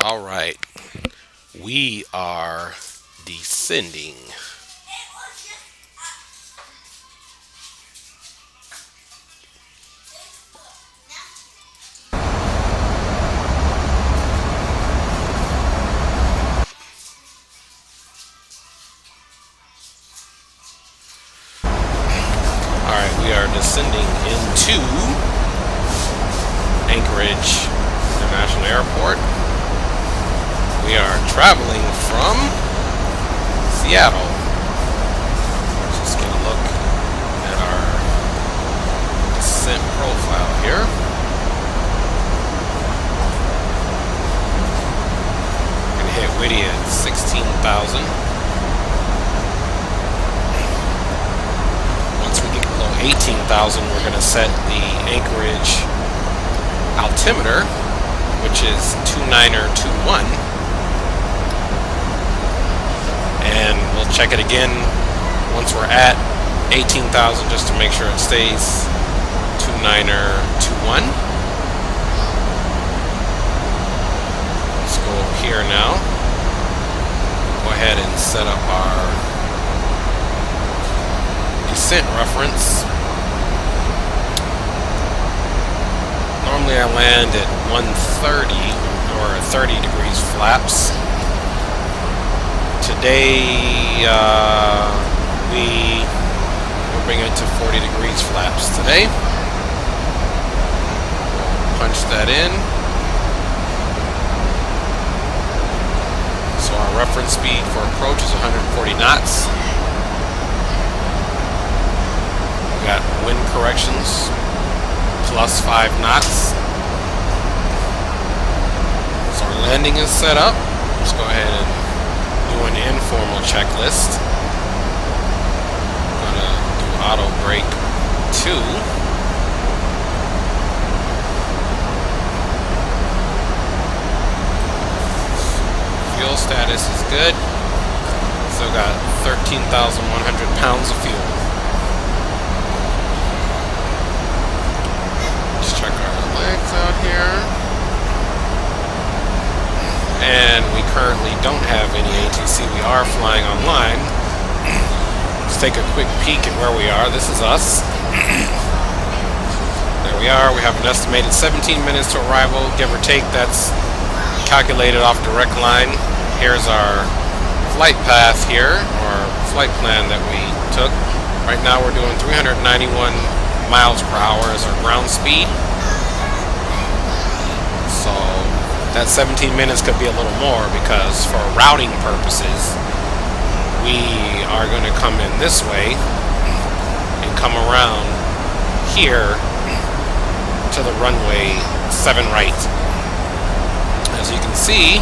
All right, we are descending. All right, we are descending into Anchorage International Airport. We are traveling from Seattle. Let's just get a look at our descent profile here. We're going to hit Whitty at 16,000. Once we get below 18,000, we're going to set the Anchorage altimeter, which is 2921. And we'll check it again once we're at 18,000 just to make sure it stays 2921. Let's go over here now. Go ahead and set up our descent reference. Normally I land at 130 or 30 degrees flaps. Today we'll bring it to 40 degrees flaps today. Punch that in. So our reference speed for approach is 140 knots. We got wind corrections plus 5 knots. So our landing is set up. Let's go ahead and do an informal checklist. I'm gonna do auto brake 2. Fuel status is good. Still got 13,100 pounds of fuel. Let's check our legs out here. And we currently don't have any ATC. We are flying online. Let's take a quick peek at where we are. This is us. There we are. We have an estimated 17 minutes to arrival, give or take. That's calculated off direct line. Here's our flight path here, or flight plan that we took. Right now we're doing 391 miles per hour as our ground speed. So that 17 minutes could be a little more because for routing purposes, we are going to come in this way and come around here to the runway 7 right. As you can see,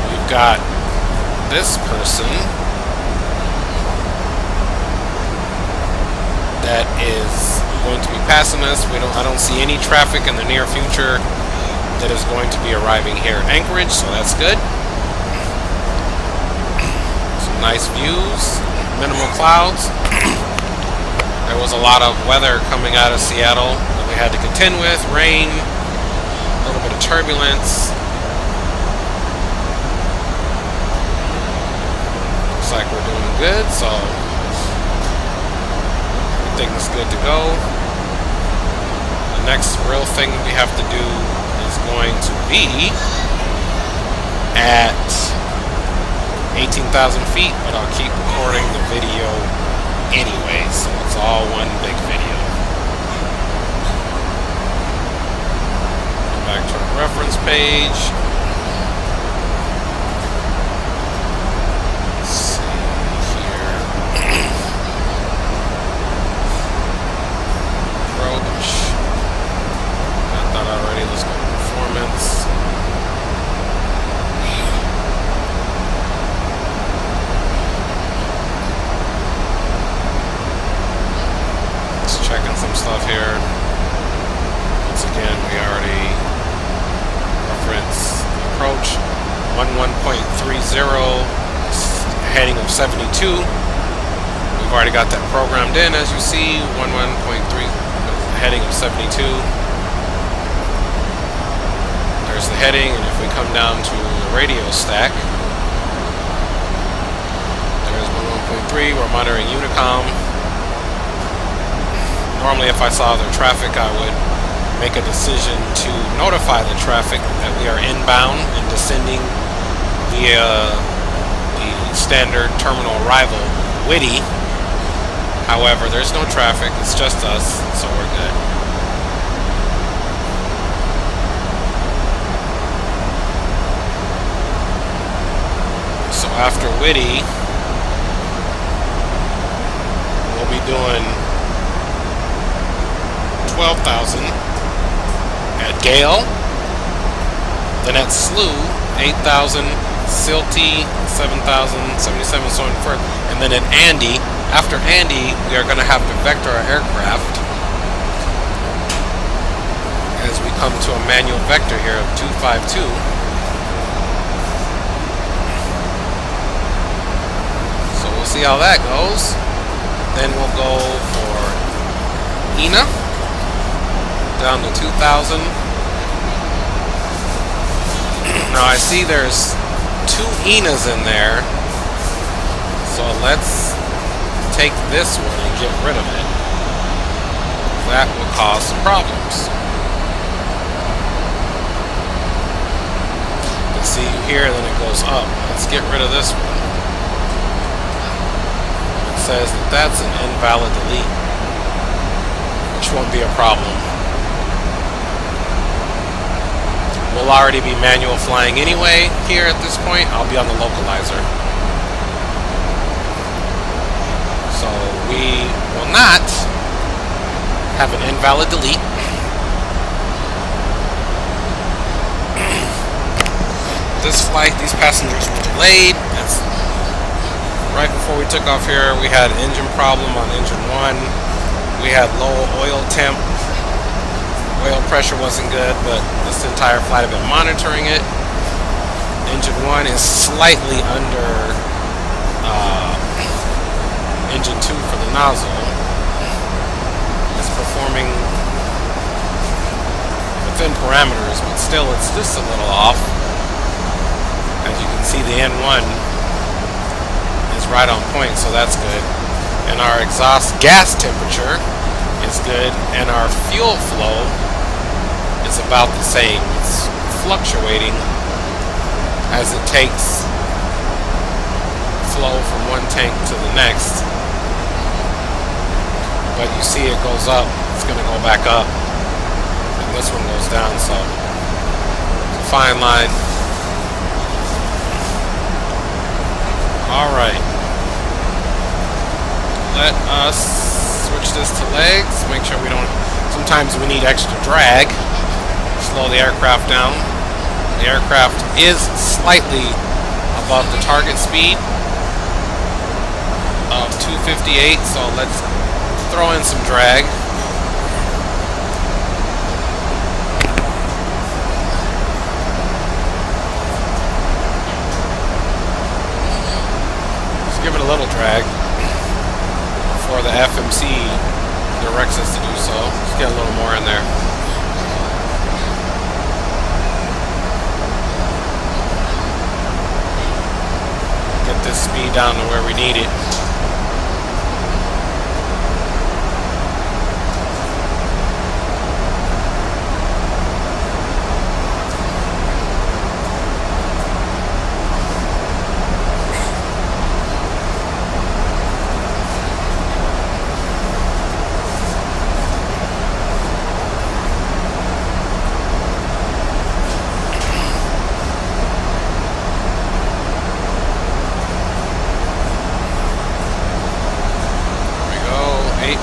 we've got this person that is going to be passing us. I don't see any traffic in the near future that is going to be arriving here at Anchorage, so that's good. Some nice views, minimal clouds. There was a lot of weather coming out of Seattle that we had to contend with. Rain, a little bit of turbulence. Looks like we're doing good, so everything's good to go. The next real thing we have to do is going to be at 18,000 feet, but I'll keep recording the video anyway, so it's all one big video. Go back to our reference page. Let's see here. Approach. Got that already. Let's go to performance. Checking some stuff here. Once again, we already reference approach 11.30, heading of 72. We've already got that programmed in, as you see. 11.3, heading of 72. there's the heading, and if we come down to the radio stack, there's 1.3. We're monitoring Unicom. Normally, if I saw their traffic, I would make a decision to notify the traffic that we are inbound and descending via the standard terminal arrival, Whitty. However, there's no traffic, it's just us, so we're good. So after Whitty, we'll be doing 12,000 at Gale, then at Slough, 8,000, Silty, 7,000, 77, so on and so forth, and then at Andy. After Andy, we are going to have to vector our aircraft as we come to a manual vector here of 252. So we'll see how that goes. Then we'll go for ENA, down to 2,000. Now I see there's 2 ENAs in there, so let's take this one and get rid of it. That will cause some problems. You can see here, then it goes up. Let's get rid of this one. It says that that's an invalid delete, which won't be a problem. We'll already be manual flying anyway here at this point. I'll be on the localizer. So we will not have an invalid delete. This flight, these passengers were delayed. That's right before we took off here. We had an engine problem on engine 1. We had low oil temp. Oil pressure wasn't good, but this entire flight I've been monitoring it. Engine 1 is slightly under engine 2 for the nozzle. It's performing within parameters, but still it's just a little off. As you can see, the N1 is right on point, so that's good. And our exhaust gas temperature is good, and our fuel flow is about the same. It's fluctuating as it takes flow from one tank to the next. But you see it goes up, it's going to go back up, and this one goes down, so it's a fine line. Alright, let us switch this to legs, make sure we don't, sometimes we need extra drag, slow the aircraft down. The aircraft is slightly above the target speed of 258, so let's throw in some drag. Just give it a little drag before the FMC directs us to do so. Just get a little more in there. Get this speed down to where we need it.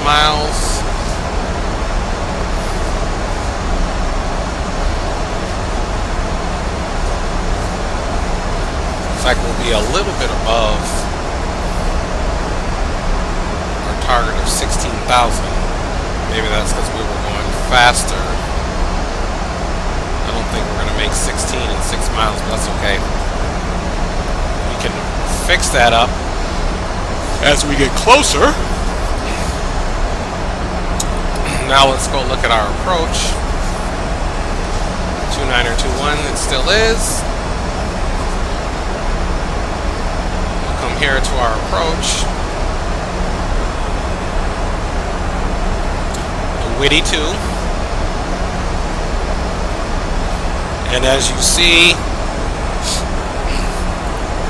Miles. Looks like we'll be a little bit above our target of 16,000. Maybe that's because we were going faster. I don't think we're going to make 16 in 6 miles, but that's okay. We can fix that up as we get closer. Now let's go look at our approach. 2921, it still is. We'll come here to our approach. Witty 2. And as you see,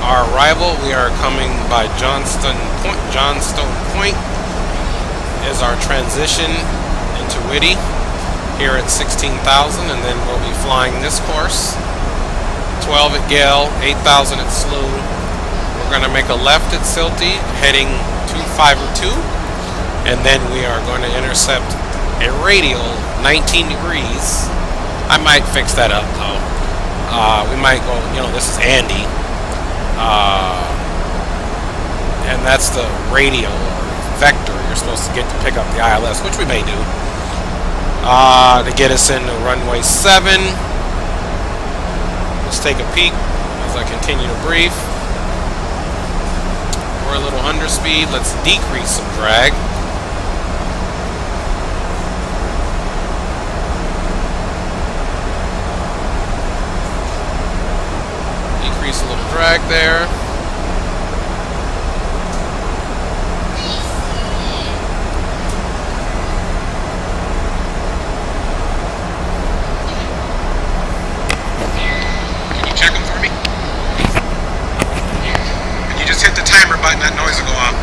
our arrival, we are coming by Johnstone Point is our transition into Whitty here at 16,000, and then we'll be flying this course. 12 at Gale, 8,000 at Slough. We're going to make a left at Silty, heading to 502, and then we are going to intercept a radial 19 degrees. I might fix that up though. We might go, this is Andy. And that's the radial vector you're supposed to get to pick up the ILS, which we may do. To get us into runway 7. Let's take a peek as I continue to brief. We're a little under speed. Let's decrease some drag. Decrease a little drag there. That noise will go off.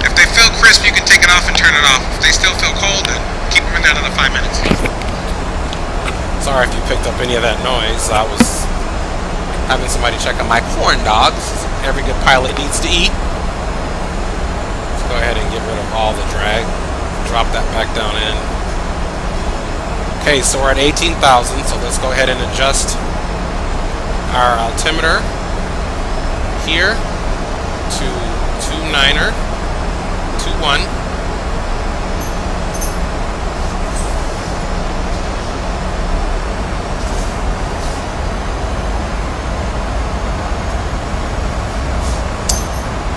If they feel crisp, you can take it off and turn it off. If they still feel cold, then keep them in there another 5 minutes. Sorry if you picked up any of that noise. I was having somebody check on my corn dogs. Every good pilot needs to eat. Let's go ahead and get rid of all the drag. Drop that back down in. Okay, so we're at 18,000, so let's go ahead and adjust our altimeter here to 29er 21.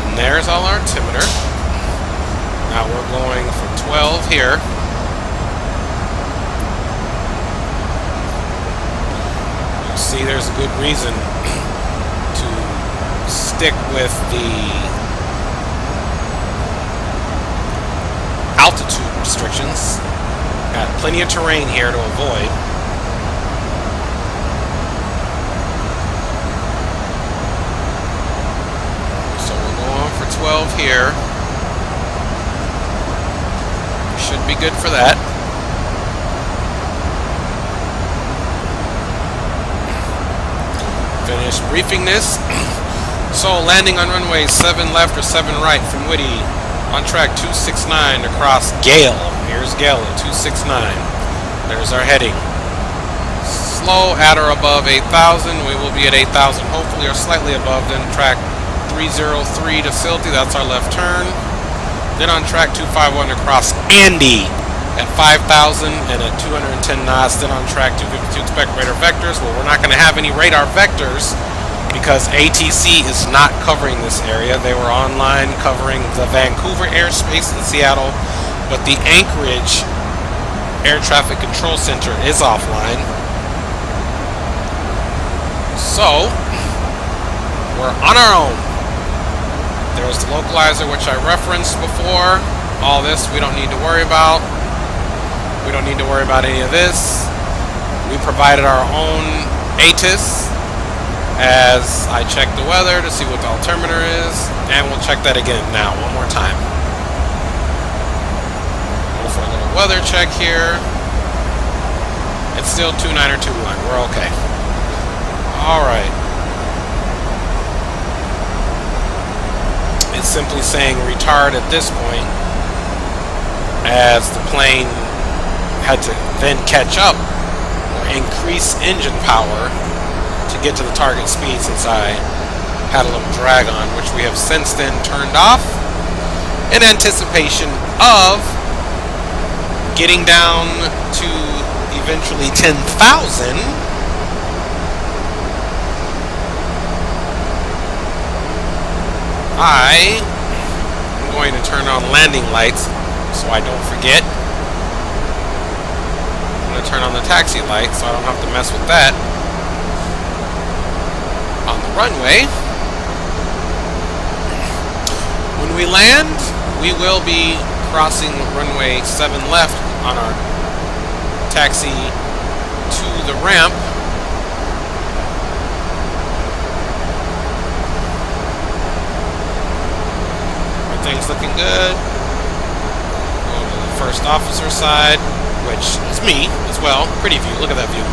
And there's all our altimeter. Now we're going for 12 here. You see there's a good reason to stick with the altitude restrictions. Got plenty of terrain here to avoid. So we're going for 12 here. Should be good for that. Finish briefing this. So landing on runway 7 left or 7 right from Whitty. On track 269 across Gale. Here's Gale at 269. There's our heading. Slow at or above 8,000. We will be at 8,000 hopefully, or slightly above. Then track 303 to Silty. That's our left turn. Then on track 251 across Andy at 5,000 and at 210 knots. Then on track 252 expect radar vectors. Well, we're not going to have any radar vectors because ATC is not covering this area. They were online covering the Vancouver airspace in Seattle, but the Anchorage Air Traffic Control Center is offline. So, we're on our own. There's the localizer, which I referenced before. All this we don't need to worry about. We don't need to worry about any of this. We provided our own ATIS as I check the weather to see what the altimeter is, and we'll check that again now, one more time. Go for a little weather check here. It's still 29 or 21. We're okay. Alright. It's simply saying retard at this point, as the plane had to then catch up or increase engine power to get to the target speed, since I had a little drag on, which we have since then turned off in anticipation of getting down to eventually 10,000. I am going to turn on landing lights so I don't forget. I'm going to turn on the taxi light so I don't have to mess with that. runway. When we land, we will be crossing runway 7 left on our taxi to the ramp. Everything's looking good. Go to the first officer side, which is me as well. Pretty view. Look at that view.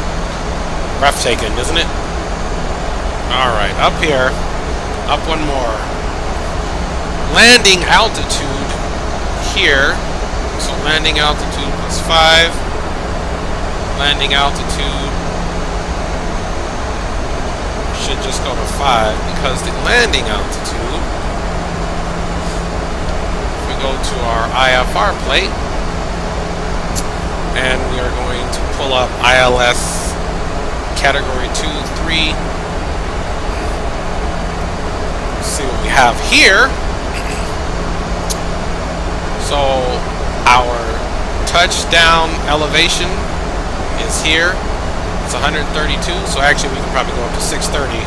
Breathtaking, isn't it? Alright, up here. Up one more. Landing altitude here. So landing altitude +5. Landing altitude should just go to 5 because the landing altitude, if we go to our IFR plate and we are going to pull up ILS category 2, 3, see what we have here. So our touchdown elevation is here. It's 132, so actually we can probably go up to 630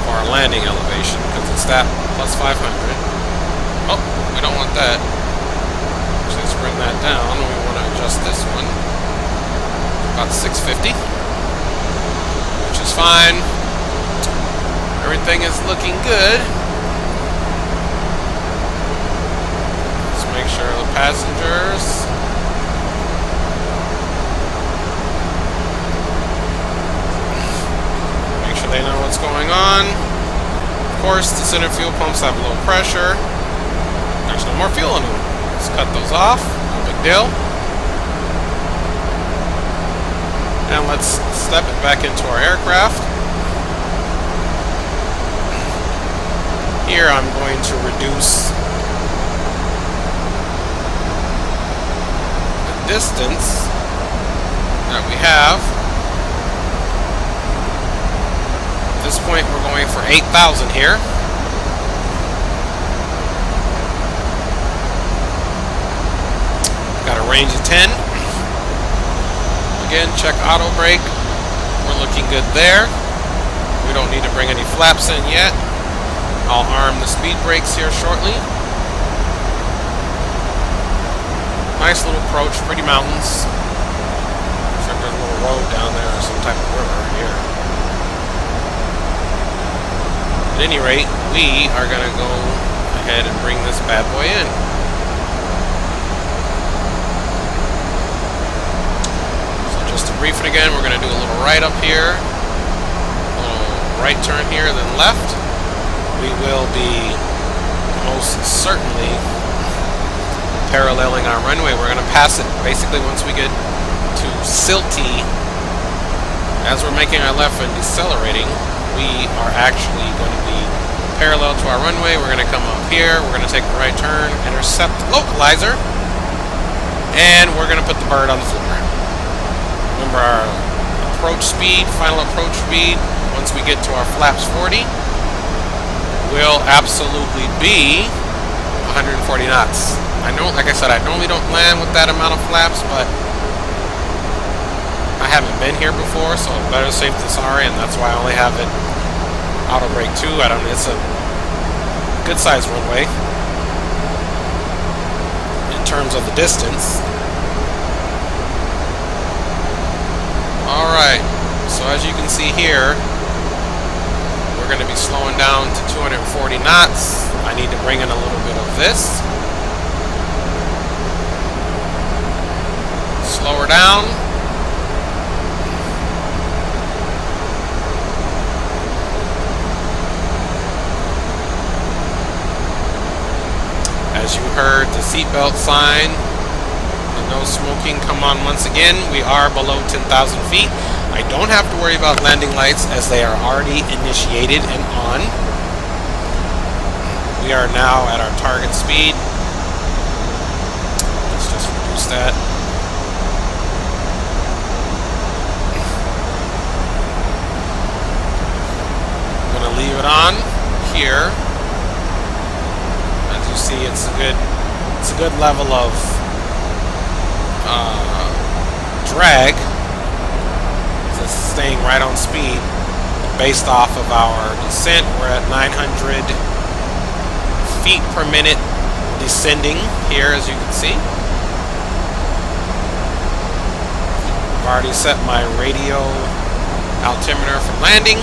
for our landing elevation because it's that plus 500. Oh, we don't want that. So let's bring that down. We want to adjust this one. About 650, which is fine. Everything is looking good. Let's make sure the passengers. They know what's going on. Of course, the center fuel pumps have low pressure. There's no more fuel in them. Let's cut those off. No big deal. And let's step it back into our aircraft. Here I'm going to reduce the distance that we have. At this point we're going for 8,000 here. Got a range of 10. Again, check auto brake. We're looking good there. We don't need to bring any flaps in yet. I'll arm the speed brakes here shortly. Nice little approach, pretty mountains. Looks like there's a little road down there or some type of river here. At any rate, we are going to go ahead and bring this bad boy in. So just to brief it again, we're going to do a little right up here, a little right turn here, then left. We will be most certainly paralleling our runway. We're going to pass it basically once we get to Silty. As we're making our left and decelerating, we are actually going to be parallel to our runway. We're going to come up here. We're going to take the right turn, intercept the localizer, and we're going to put the bird on the floor. Remember our approach speed, final approach speed, once we get to our flaps 40, will absolutely be 140 knots. I know, like I said, I normally don't land with that amount of flaps, but I haven't been here before, so better safe than sorry, and that's why I only have it auto brake 2. It's a good sized runway in terms of the distance. Alright, so as you can see here, we're going to be slowing down to 240 knots. I need to bring in a little bit of this. Slow her down. As you heard the seatbelt sign, the no smoking come on once again. We are below 10,000 feet. I don't have to worry about landing lights as they are already initiated and on. We are now at our target speed. Let's just reduce that. I'm going to leave it on here. As you see, it's a good level of drag. It's staying right on speed. based off of our descent, we're at 900 feet per minute descending here, as you can see. I've already set my radio altimeter for landing.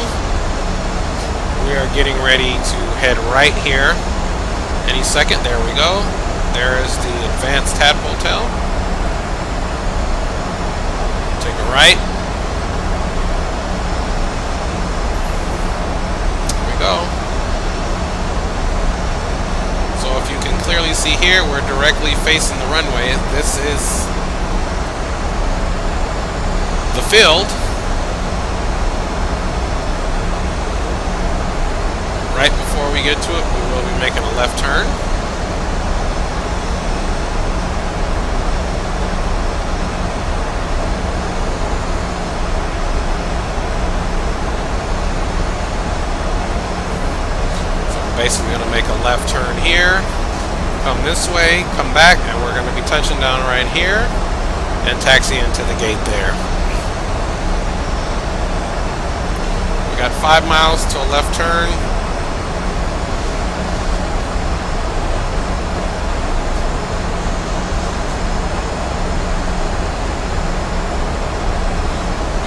We are getting ready to head right here any second. There we go. There is the Advanced Tadpole Tail. Take a right. There we go. So if you can clearly see here, we're directly facing the runway. This is the field. Right before we get to it, we will be making a left turn. So we're basically going to make a left turn here, come this way, come back, and we're going to be touching down right here and taxi into the gate there. We got 5 miles to a left turn.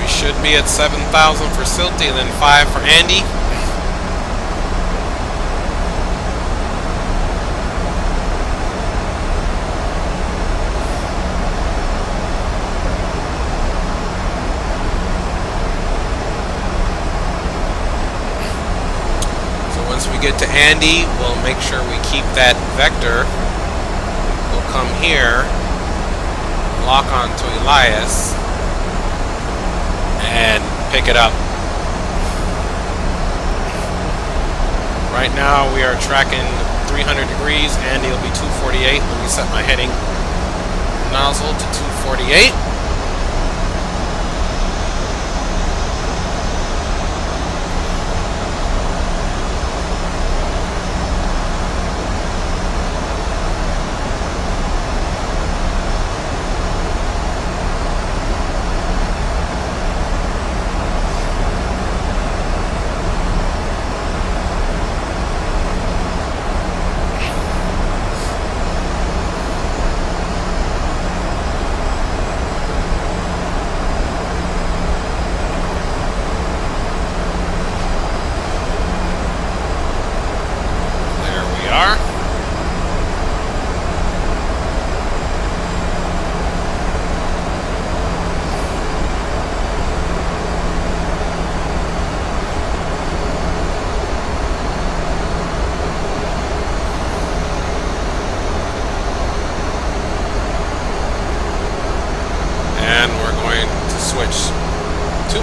Should be at 7,000 for Silty and then 5 for Andy. So once we get to Andy, we'll make sure we keep that vector. We'll come here, lock onto Elias, and pick it up. Right now we are tracking 300 degrees. Andy will be 248. Let me set my heading nozzle to 248.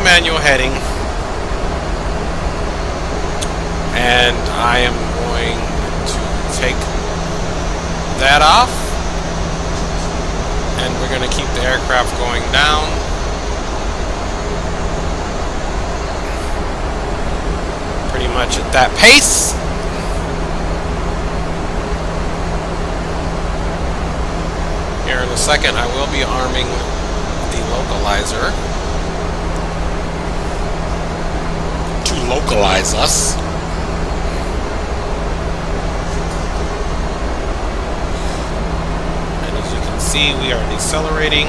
Manual heading, and I am going to take that off, and we're going to keep the aircraft going down. Pretty much at that pace. Here in a second I will be arming the localizer localize us. And as you can see, we are decelerating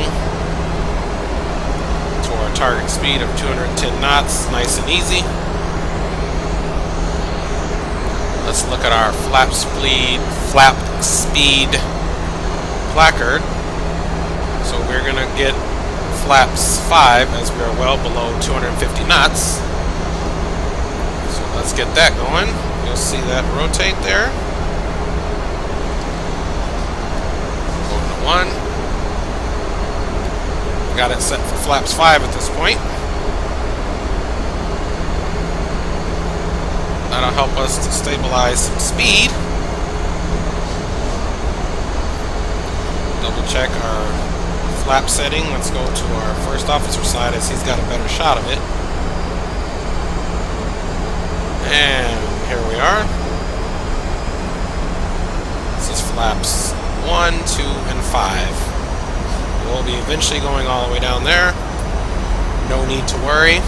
to our target speed of 210 knots, nice and easy. Let's look at our flap speed placard. So we're going to get flaps 5 as we are well below 250 knots. Let's get that going. You'll see that rotate there. Going to 1. Got it set for flaps 5 at this point. That'll help us to stabilize some speed. Double check our flap setting. Let's go to our first officer side as he's got a better shot of it. And here we are. This is flaps 1, 2, and 5. We'll be eventually going all the way down there. No need to worry.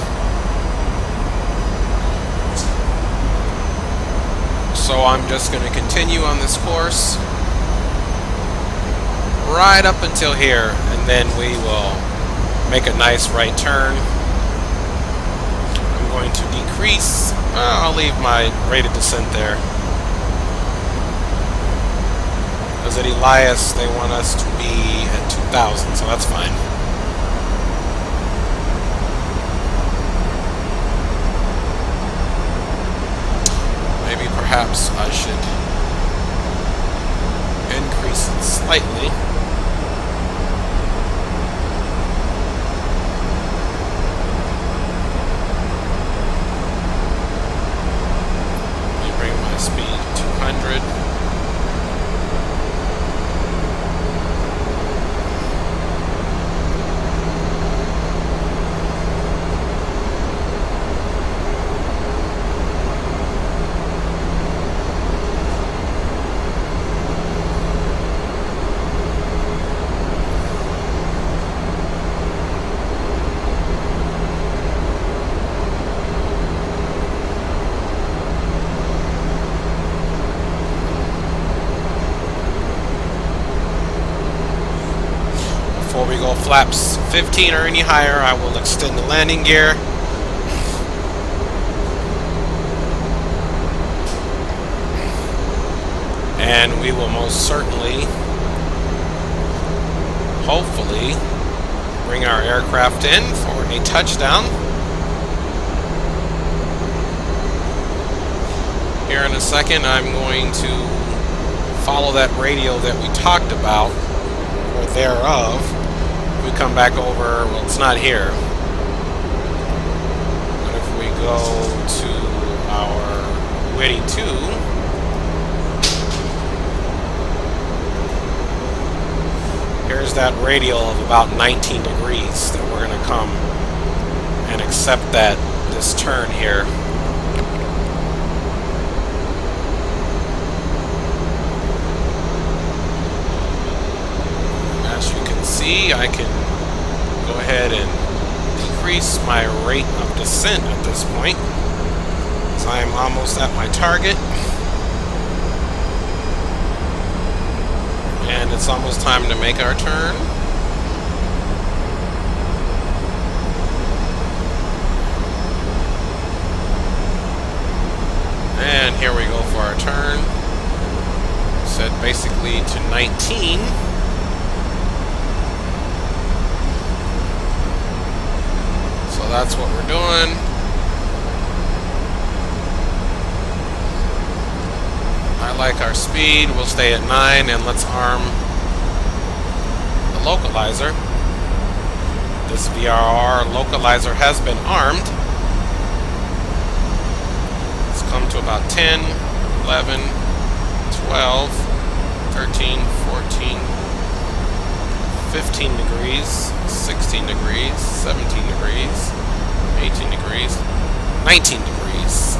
So I'm just going to continue on this course right up until here, and then we will make a nice right turn. I'm going to decrease. I'll leave my rate of descent there. Because at Elias, they want us to be at 2,000, so that's fine. Maybe perhaps I should increase it slightly. Speed 200. Before we go flaps 15 or any higher, I will extend the landing gear. And we will most certainly, hopefully, bring our aircraft in for a touchdown. Here in a second, I'm going to follow that radio that we talked about, or thereof. We come back over, well, it's not here, but if we go to our Witty 2, here's that radial of about 19 degrees that we're going to come and accept this turn here. I can go ahead and decrease my rate of descent at this point, so I am almost at my target, and it's almost time to make our turn. And here we go for our turn. Set basically to 19. So that's what we're doing. I like our speed. We'll stay at 9, and let's arm the localizer. This VRR localizer has been armed. Let's come to about 10, 11, 12, 13, 14, 15 degrees, 16 degrees, 17 degrees, 18 degrees, 19 degrees.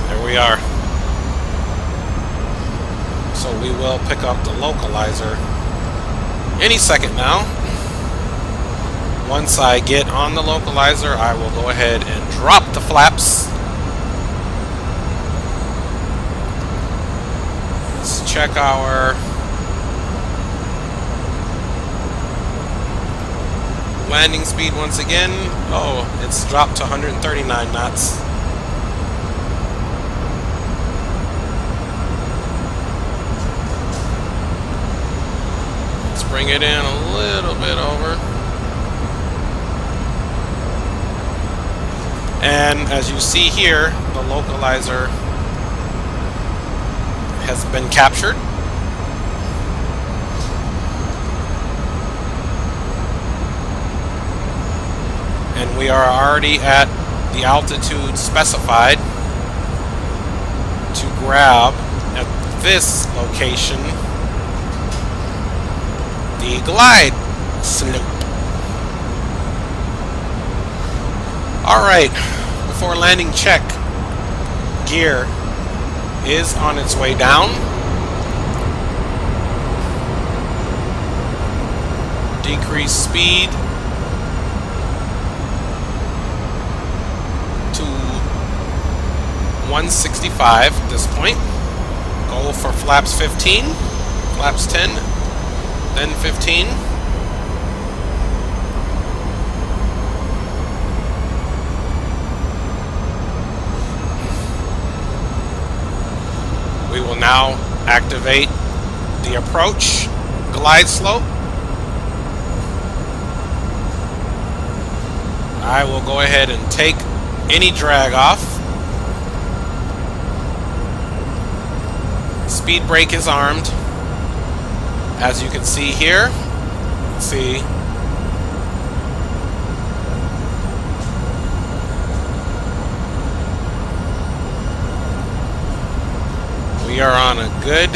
There we are. So we will pick up the localizer any second now. Once I get on the localizer, I will go ahead and drop the flaps. Let's check our landing speed once again. Oh, it's dropped to 139 knots. Let's bring it in a little bit over. And as you see here, the localizer has been captured. And we are already at the altitude specified to grab at this location the glide slope. Alright, before landing check, gear is on its way down. Decrease speed to 165 at this point. Go for flaps 15, flaps 10, then 15. We will now activate the approach glide slope. I will go ahead and take any drag off. Speed brake is armed, as you can see here. See, we are on a good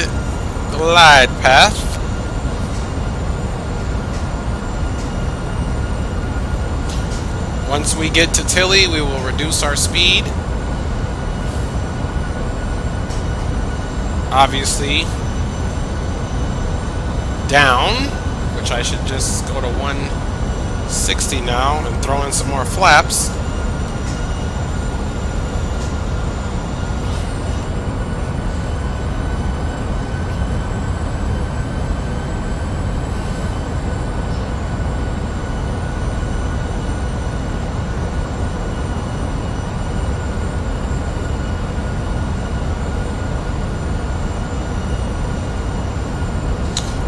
glide path. Once we get to Tilly, we will reduce our speed. Obviously, down, which I should just go to 160 now and throw in some more flaps.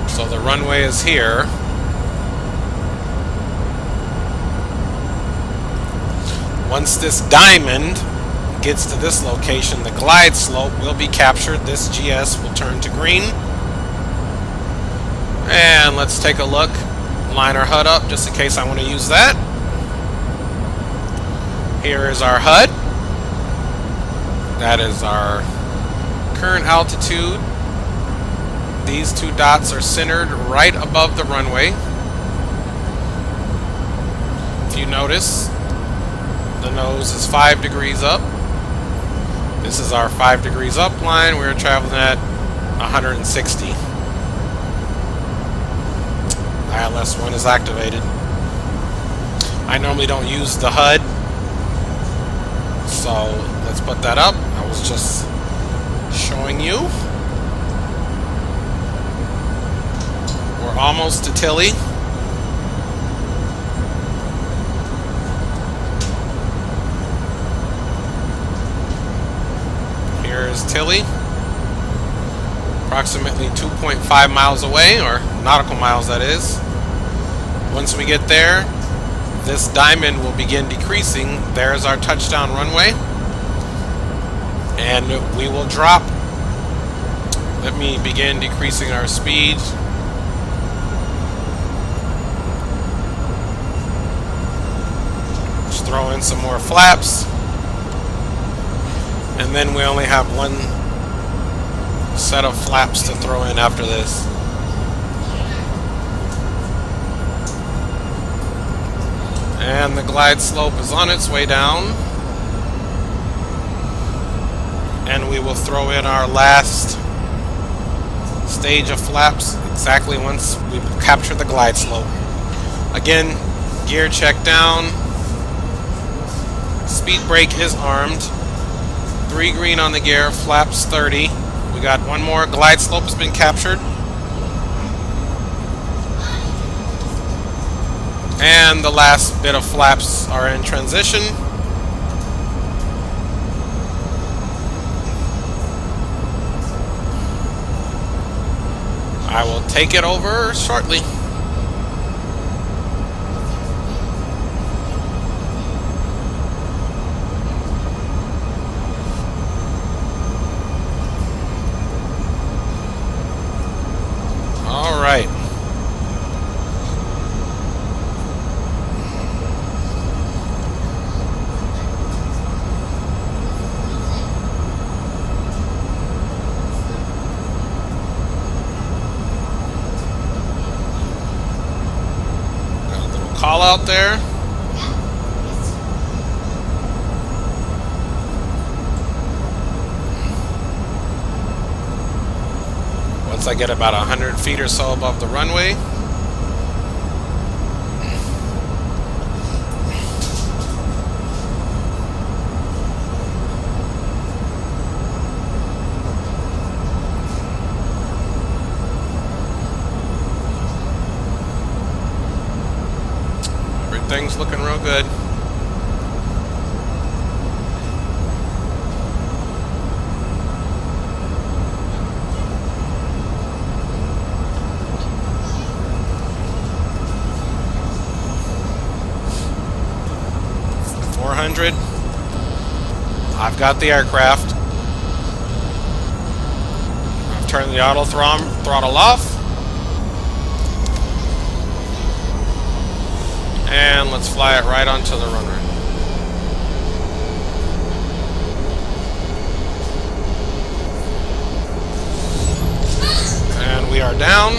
So the runway is here. Once this diamond gets to this location, the glide slope will be captured. This GS will turn to green. And let's take a look. Line our HUD up just in case I want to use that. Here is our HUD. That is our current altitude. These two dots are centered right above the runway. If you notice, the nose is 5 degrees up. This is our 5 degrees up line. We're traveling at 160. ILS 1 is activated. I normally don't use the HUD, so let's put that up. I was just showing you. We're almost to Tilly. Here is Tilly. Approximately 2.5 miles away, or nautical miles that is. Once we get there, this diamond will begin decreasing. There's our touchdown runway. And we will drop. Let me begin decreasing our speed. Throw in some more flaps, and then we only have one set of flaps to throw in after this. And the glide slope is on its way down, and we will throw in our last stage of flaps exactly once we capture the glide slope. Again, gear check down. Speed brake is armed. 3 green on the gear, flaps 30. We got one more. Glide slope has been captured. And the last bit of flaps are in transition. I will take it over shortly. All right. Call out there. Once I get about 100 feet or so above the runway, Everything's looking real good. I've got the aircraft. I've turned the auto throttle off. And let's fly it right onto the runway. And we are down.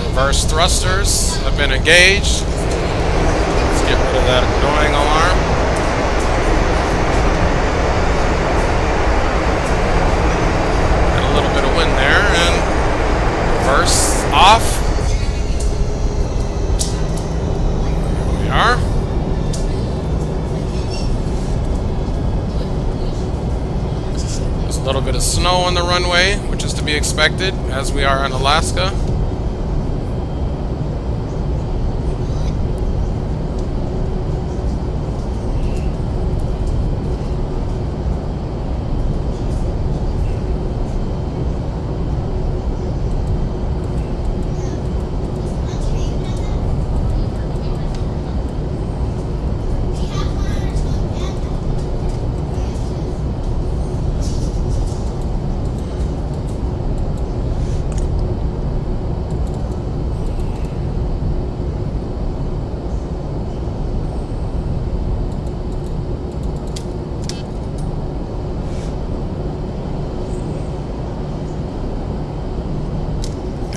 Reverse thrusters have been engaged. Let's get rid of that annoying alarm. Got a little bit of wind there, and reverse off. Here we are. There's a little bit of snow on the runway, which is to be expected as we are in Alaska.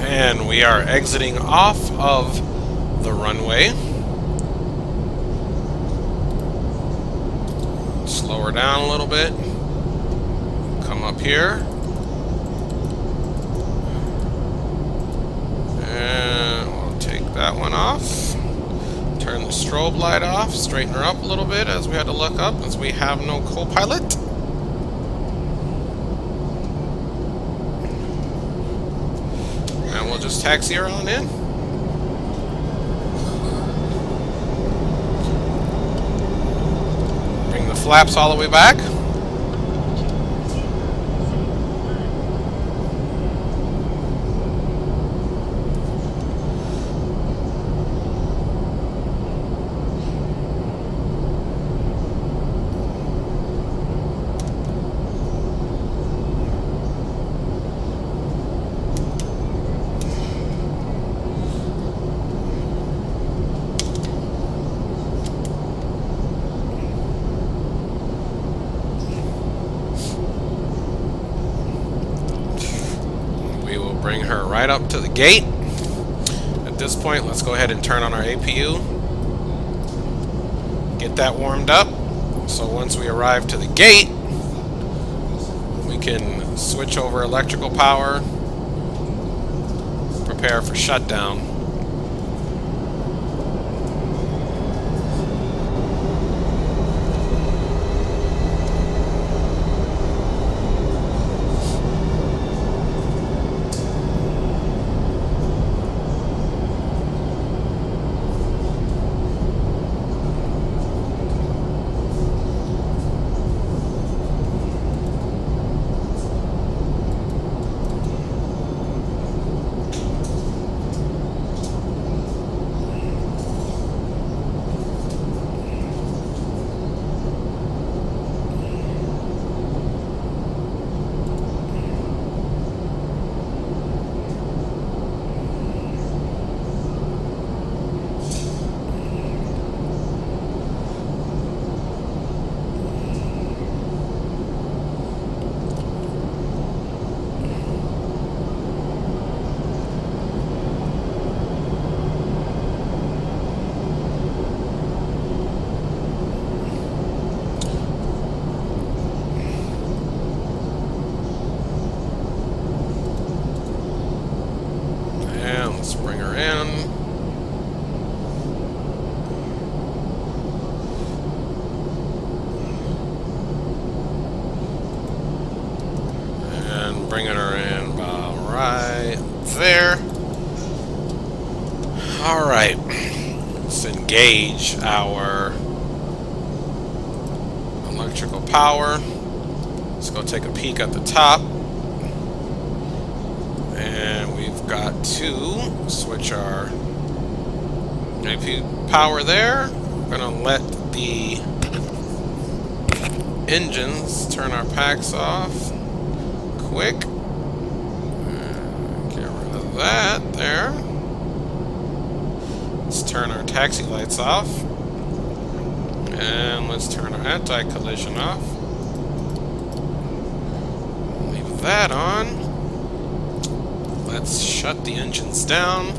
And we are exiting off of the runway. Slow her down a little bit. Come up here. And we'll take that one off. Turn the strobe light off. Straighten her up a little bit as we had to look up as we have no co-pilot. We'll just taxi her on in. Bring the flaps all the way back. Bring her right up to the gate. At this point, let's go ahead and turn on our APU. Get that warmed up. So once we arrive to the gate, we can switch over electrical power, prepare for shutdown. Let's bring her in. And bringing her in about right there. Alright, let's engage our electrical power. Let's go take a peek at the top. And we've got to switch our AP power there. We're going to let the engines turn our packs off quick. Get rid of that there. Let's turn our taxi lights off. And let's turn our anti-collision off. Leave that on. Let's shut the engines down.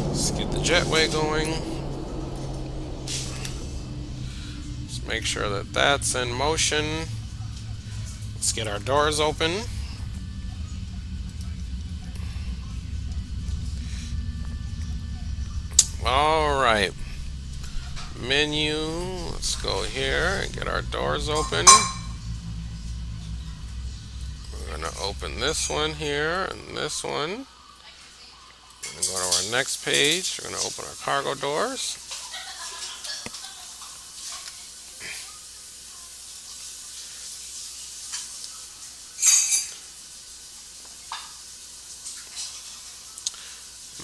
Let's get the jetway going. Let's make sure that that's in motion. Let's get our doors open. Alright. Menu. Let's go here and get our doors open. We're going to open this one here and this one. We're going to go to our next page. We're going to open our cargo doors.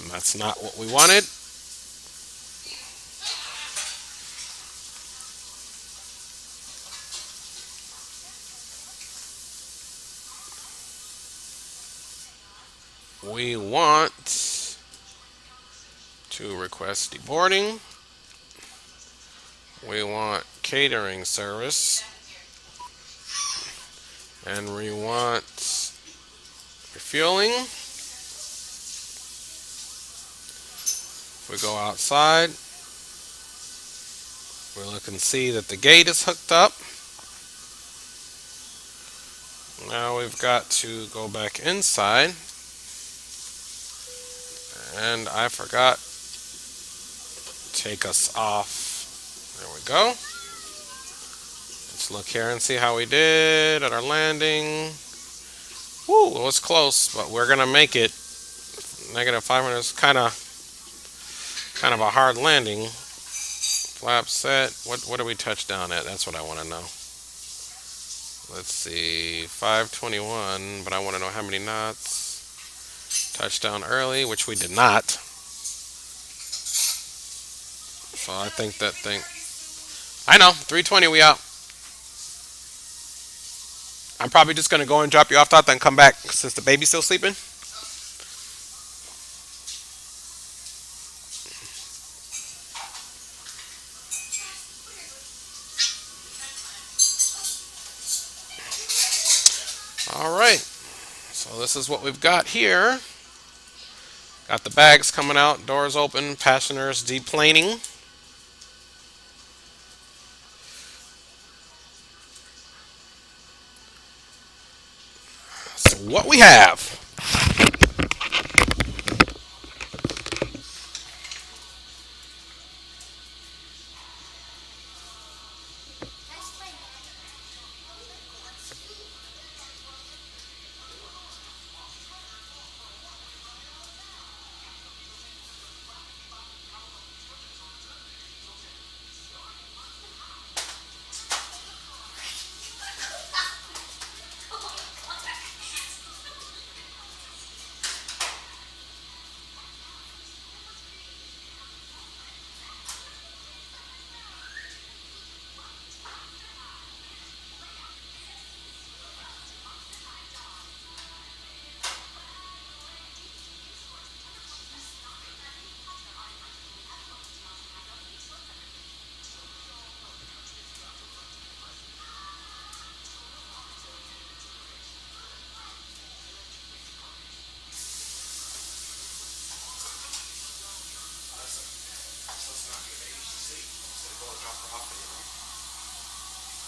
And that's not what we wanted. We want to request deboarding. We want catering service. And we want refueling. If we go outside, we'll look and see that the gate is hooked up. Now we've got to go back inside. And I forgot to take us off. There we go. Let's look here and see how we did at our landing. Woo, it was close, but we're gonna make it. Negative 500 is kind of a hard landing. Flap set. What do we touch down at? That's what I want to know. Let's see, 521, but I want to know how many knots. Touchdown early, which we did not. So I think that thing. I know, 320, we out. I'm probably just gonna go and drop you off top, then come back since the baby's still sleeping. All right. So this is what we've got here. Got the bags coming out, doors open, passengers deplaning. So what we have.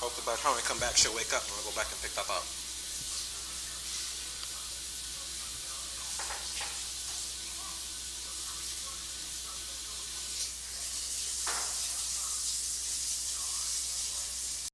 Hope that by the time I come back, she'll wake up and we'll go back and pick that up.